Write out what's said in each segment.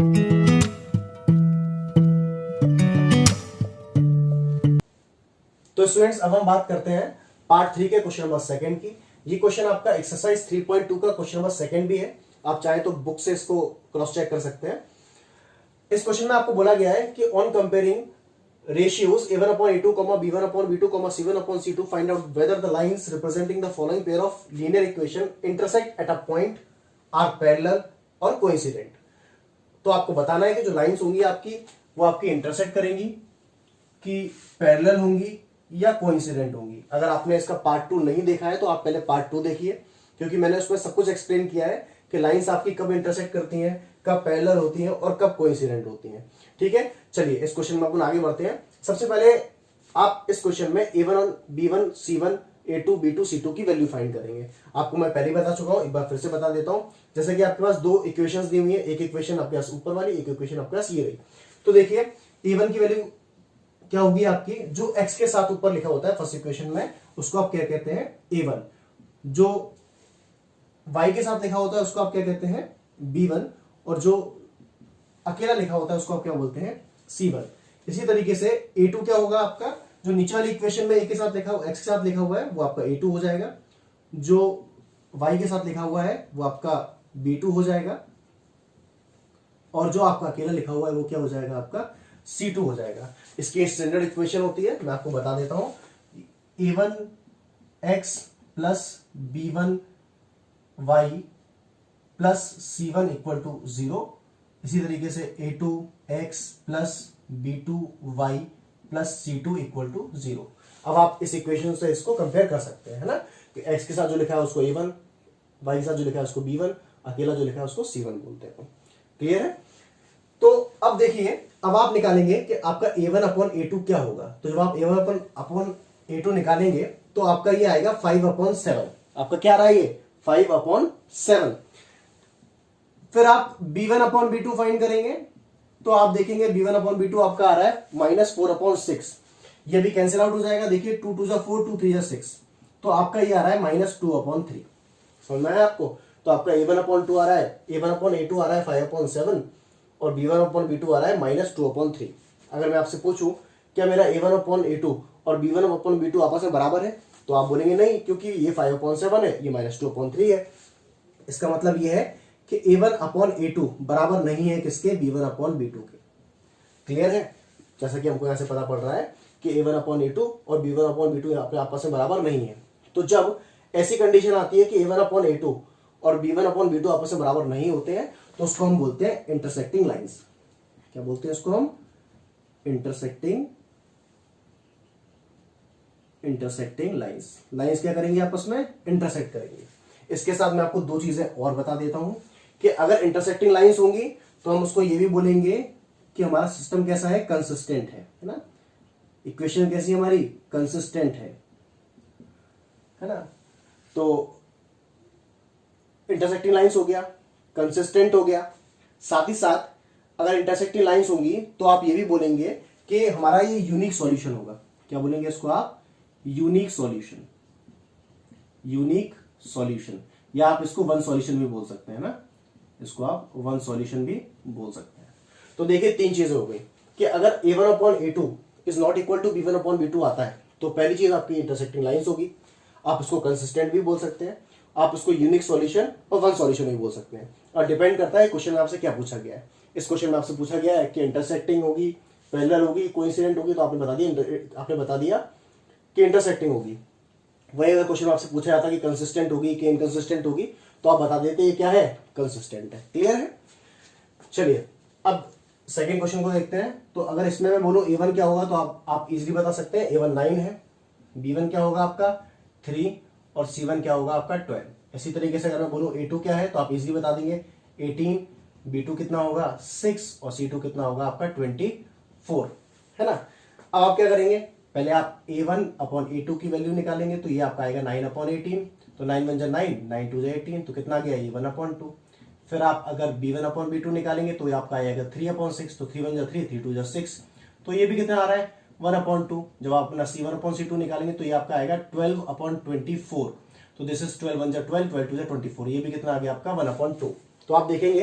तो स्टूडेंट्स अब हम बात करते हैं पार्ट 3 के क्वेश्चन नंबर सेकंड की। ये क्वेश्चन आपका एक्सरसाइज 3.2 का क्वेश्चन नंबर सेकंड भी है। आप चाहे तो बुक से इसको क्रॉस चेक कर सकते हैं। इस क्वेश्चन में आपको बोला गया है कि on comparing ratios a1/a2, b1/b2, c1/c2 find out whether the lines representing the following pair of linear equation intersect at a point are parallel or coincident। तो आपको बताना है कि जो लाइंस होंगी आपकी वो आपकी इंटरसेक्ट करेंगी कि पैरेलल होंगी या कोइंसिडेंट होंगी। अगर आपने इसका पार्ट 2 नहीं देखा है तो आप पहले पार्ट 2 देखिए, क्योंकि मैंने उसमें सब कुछ एक्सप्लेन किया है कि लाइंस आपकी कब इंटरसेक्ट करती हैं, कब पैरेलल होती हैं और कब कोइंसिडेंट होती हैं। ठीक है, चलिए इस क्वेश्चन में अपन आगे बढ़ते हैं। सबसे पहले आप इस क्वेश्चन में a1, b1, c1, a2, b2, c2 की वैल्यू फाइंड करेंगे। आपको मैं पहले ही बता चुका हूं, एक बार फिर से बता देता हूं। जैसे कि आपके पास दो इक्वेशंस दी हुई है, एक इक्वेशन आपके पास ऊपर वाली, एक इक्वेशन आपके पास ये रही। तो देखिए a1 की वैल्यू क्या होगी आपकी, जो x के साथ ऊपर लिखा होता है फर्स्ट इक्वेशन में उसको आप क्या कहते हैं a1, जो y के साथ लिखा होता है उसको आप क्या कहते हैं b1, और जो अकेला लिखा होता है उसको आप क्या बोलते हैं c1। इसी तरीके से a2 क्या होगा आपका, जो नीचे वाली इक्वेशन में a के साथ लिखा हुआ, x के साथ लिखा हुआ है वो आपका a2 हो जाएगा, जो y के साथ लिखा हुआ है वो आपका b2 हो जाएगा, और जो आपका अकेला लिखा हुआ है वो क्या हो जाएगा आपका C2 हो जाएगा। इसकी स्टैंडर्ड इक्वेशन होती है, मैं आपको बता देता हूं, a1x plus b1y plus c1 equal to 0। इसी तरीके से a2x plus b2y plus c2 equal to 0। अब आप इस इक्वेशन से इसको कंपेयर कर सकते हैं, है ना, कि x के साथ जो लिखा है उसको a1, y के साथ जो लिखा है उसको b1, अकेला जो लिखा है उसको c1 बोलते हैं। क्लियर है? तो अब देखिए, अब आप निकालेंगे कि आपका a1/a2 क्या होगा। तो जब आप a1/a2 निकालेंगे तो आपका ये आएगा 5/7। आपका क्या रहा है ये 5/7। फिर आप b1/b2 फाइंड करेंगे तो आप देखेंगे b1/b2 आपका आ रहा है -4/6। ये भी कैंसिल आउट हो जाएगा। देखिए 2 2 4, 2 3 6, तो आपका ये आ रहा है -2/3। समझ में आया आपको? तो आपका a1/2 आ रहा है, a1/a2 आ रहा है 5/7 और b1/b2 आ रहा है -2/3। अगर मैं आपसे पूछूं क्या मेरा a1/a2 और b1/b2 आपस में बराबर है, तो आप बोलेंगे नहीं, क्योंकि ये 5/7 है, ये -2/3 है। इसका मतलब ये है कि a1/a2 बराबर नहीं है किसके, b1/b2 के। क्लियर है? जैसा कि हमको यहां से पता पड़ रहा है कि a1/a2 और b1/b2 आपस में बराबर नहीं है। तो जब ऐसी कंडीशन आती है कि a1/a2 और b1/b2 आपस में बराबर नहीं होते हैं तो उसको हम बोलते हैं इंटरसेक्टिंग लाइंस। क्या बोलते हैं उसको हम? Intersecting lines. लाइंस क्या करेंगे आपस में? इंटरसेक्ट करेंगे। इसके साथ मैं आपको दो चीजें और बता देता हूं कि अगर इंटरसेक्टिंग लाइंस होंगी तो हम उसको ये भी बोलेंगे कि हमारा सिस्टम कैसा है, कंसिस्टेंट है ना। इक्वेशन कैसी है हमारी? कंसिस्टेंट है ना। तो इंटरसेक्टिंग लाइंस हो गया, कंसिस्टेंट हो गया। साथ ही साथ अगर इंटरसेक्टिंग लाइंस होंगी तो आप ये भी बोलेंगे कि हमारा ये यूनिक सॉल्यूशन होगा। क्या बोलेंगे इसको आप? Unique solution. यूनिक सॉल्यूशन, या आप इसको वन सॉल्यूशन भी बोल सकते हैं ना, इसको आप वन सॉल्यूशन भी बोल सकते हैं। तो देखिए तीन चीजें हो गई कि अगर a1/a2 is not equal to b1/b2 आता है तो पहली चीज आपकी इंटरसेक्टिंग लाइंस होगी। आप इसको कंसिस्टेंट भी बोल सकते हैं, आप इसको यूनिक सॉल्यूशन और वन सॉल्यूशन भी बोल सकते हैं, और डिपेंड करता है क्वेश्चन में आपसे क्या पूछा गया है। इस क्वेश्चन में आपसे पूछा गया है कि इंटरसेक्टिंग होगी, पैरेलल होगी, कोइंसिडेंट होगी, तो आपने बता दिया कि इंटरसेक्टिंग होगी। वही अगर क्वेश्चन आपसे पूछा जाता कि कंसिस्टेंट होगी कि इनकंसिस्टेंट होगी तो आप बता देते ये क्या है, कंसिस्टेंट है। क्लियर है? चलिए अब सेकेंड क्वेश्चन को देखते हैं। तो अगर इसमें मैं बोलूं a1 क्या होगा तो आप इजीली बता सकते हैं a1 9 है, b1 क्या होगा आपका 3 और c1 क्या होगा आपका 12। इसी तरीके से अगर मैं बोलूं a2 क्या है तो आप इजीली बता देंगे 18, b2 कितना होगा 6 और c2 कितना होगा आपका 24, है ना। अब आप क्या करेंगे, पहले आप a1/a2 की वैल्यू निकालेंगे तो ये आपका आएगा 9/18। तो 9 1 9, 9 2 18, तो कितना गया ये 1/2। फिर आप अगर b1/b2 निकालेंगे तो ये आपका आएगा 3/6, तो 3 1 3, 3 2 6, तो ये भी कितना आ रहा है 1/2। जब आप अपना c1/c2 निकालेंगे तो ये आपका आएगा 12/24। तो दिस इज 12 1 12, 12 2 24, ये भी कितना आ गया आपका 1/2। तो आप देखेंगे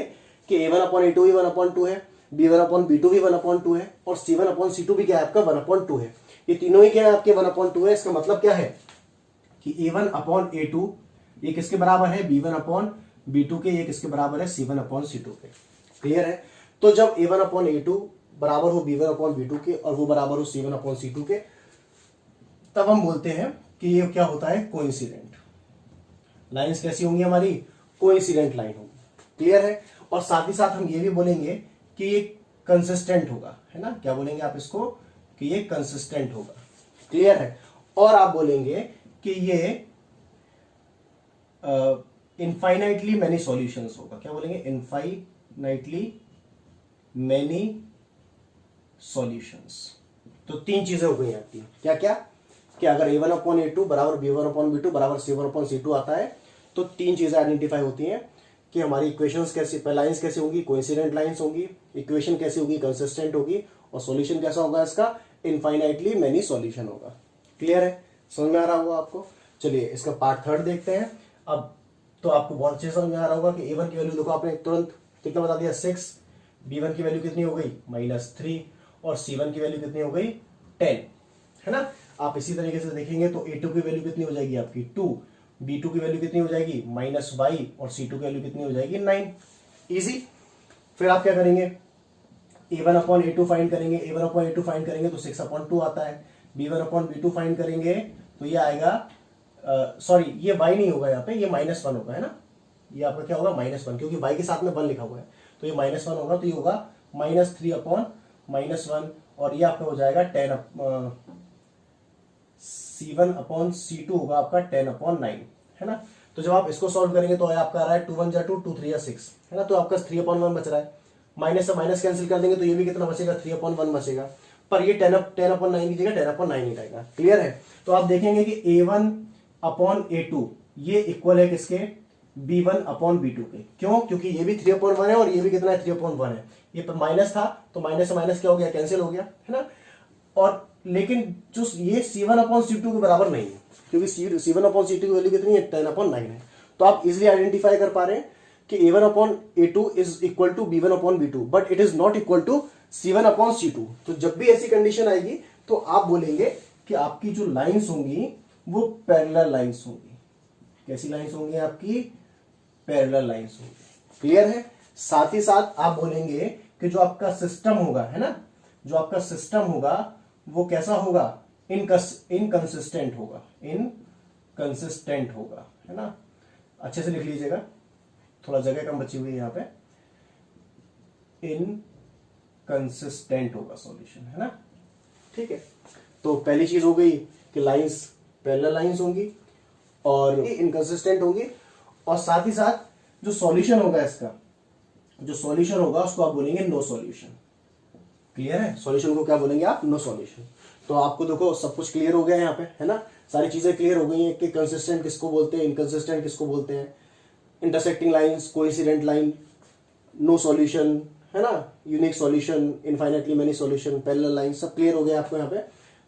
कि A1/A2 भी 1/2 है, B1/B2 भी 1/2 है, और C1/C2 भी क्या है आपका 1/2 है। ये तीनों ही क्या है आपके 1/2 है। इसका मतलब क्या है कि A1/A2 ये किसके बराबर है, B1/B2 के, ये किसके बराबर है, C1/C2 के। क्लियर है। तो जब A1/A2 बराबर हो B1/B2 के और वो बराबर हो C1/C2 के, तब हम बोलते हैं कि ये क्या होता है, कोइंसिडेंट। लाइंस कैसी होंगी हमारी, कोइंसिडेंट लाइन होगी। क्लियर है। और साथ ही साथ हम ये भी बोलेंगे कि ये कंसिस्टेंट होगा, है ना, क्या बोलेंगे आप इसको, कि ये कंसिस्टेंट होगा। क्लियर है। और आप बोलेंगे कि ये इनफाइनाइटली मैनी सॉल्यूशंस होगा। क्या बोलेंगे, इनफाइनाइटली मैनी सॉल्यूशंस। तो तीन चीजें हो गई आपकी, क्या क्या, कि अगर A1/A2 बराबर B1/B2 बराबर C1/C2 आता है तो तीन चीजें आइडेंटिफाई होती हैं कि हमारी इक्वेशंस कैसी, लाइंस कैसी होंगी, कोइंसिडेंट लाइंस होंगी, इक्वेशन कैसी होगी, कंसिस्टेंट होगी, और सॉल्यूशन कैसा होगा इसका, इनफाइनाइटली मैनी सॉल्यूशन होगा। क्लियर है, समझ में आ रहा होगा आपको। चलिए इसका पार्ट थर्ड देखते हैं। अब तो आपको बहुत अच्छे समझ में आ रहा होगा कि A1 की वैल्यू देखो आपने तुरंत कितना बता दिया, 6, B1 की वैल्यू कितनी हो गई, -3, और C1 की वैल्यू कितनी हो गई, 10, है ना। आप इसी तरीके से देखेंगे तो A2 की वैल्यू कितनी हो जाएगी आपकी 2, B2 की वैल्यू कितनी हो जाएगी -y, और C2 की वैल्यू कितनी हो जाएगी 9। इजी। फिर आप क्या करेंगे, A1/A2 फाइंड करेंगे, A1/A2 फाइंड करेंगे तो 6/2 आता है। B1/B2 फाइंड करेंगे तो ये आएगा, सॉरी ये y नहीं होगा यहाँ पे, ये -1 होगा, है ना। ये आपका क्या होगा, -1, क्योंकि y के साथ में 1 लिखा हुआ है, तो ये -1 होगा, तो ये होगा -3/-1, और ये आपका हो जाएगा 10, C1/C2 होगा आपका 10/9, है ना। तो जब आप इसको सॉल्व करेंगे तो आपका आ रहा है 2 1 2, 2 3 6, है ना। तो आपका 3/1 बच रहा है। माइनस से माइनस कैंसिल कर देंगे तो ये भी कितना बचेगा, 3/1 बचेगा, पर ये 10/9 की जगह 10/9 ही रहेगा। क्लियर है। तो आप देखेंगे कि A1/A2 ये इक्वल है किसके, B1/B2 के। क्यों, क्योंकि ये भी 3/1 है और ये भी कितना है, 3/1 है। ये माइनस था तो माइनस से माइनस क्या हो गया, कैंसिल हो गया, है ना। और लेकिन जो ये C1/C2 के बराबर नहीं है, क्योंकि C1/C2 की वैल्यू कितनी है, 10/9 है। तो आप इजिली आइडेंटिफाई कर पा रहे हैं कि A1/A2 is equal to B1/B2, but it is not equal to C1/C2। तो जब भी ऐसी कंडीशन आएगी तो आप बोलेंगे कि आपकी जो लाइंस होंगी वो पैरेलल लाइंस होंगी। कैसी लाइंस होंगी आपकी, पैरेलल लाइंस होंगी। क्लियर है। साथ ही साथ आप बोलेंगे कि जो आपका सिस्टम होगा, है ना, जो आपका सिस्टम होगा वो कैसा होगा, इनकंसिस्टेंट होगा, इनकंसिस्टेंट होगा, है ना। अच्छे से लिख लीजिएगा, थोड़ा जगह कम बची हुई है यहाँ पे। इनकंसिस्टेंट होगा सॉल्यूशन, है ना। ठीक है। तो पहली चीज हो गई कि लाइंस पैरेलल लाइंस होंगी और इनकंसिस्टेंट होंगी, और साथ ही साथ जो सॉल्यूशन होगा, इसका जो सॉल्यूशन होगा उसको आप बोलेंगे नो सॉल्यूशन। क्लियर है। सॉल्यूशन को क्या बोलेंगे आप, नो सॉल्यूशन। तो आपको देखो सब कुछ क्लियर हो गया है यहाँ पे, है ना। सारी चीजें क्लियर हो गई हैं कि कंसिस्टेंट किसको बोलते हैं, इनकंसिस्टेंट किसको बोलते हैं, intersecting lines, coincident line, no solution, है ना, unique solution, infinitely many solution, parallel line, सब क्लियर हो गया आपको यहाँ पे।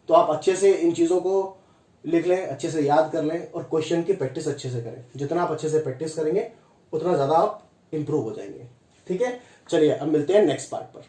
तो आप अच्छे से इन चीजों को लिख लें, अच्छे से याद कर लें, और क्वेश्चन की प्रैक्टिस अच्छे से करें। जितना आप अच्छे से प्रैक्टिस करेंगे उतना ज्यादा आप इंप्रूव हो जाएंगे। ठीक है। चलिए अब मिलते हैं नेक्स्ट पार्ट पर।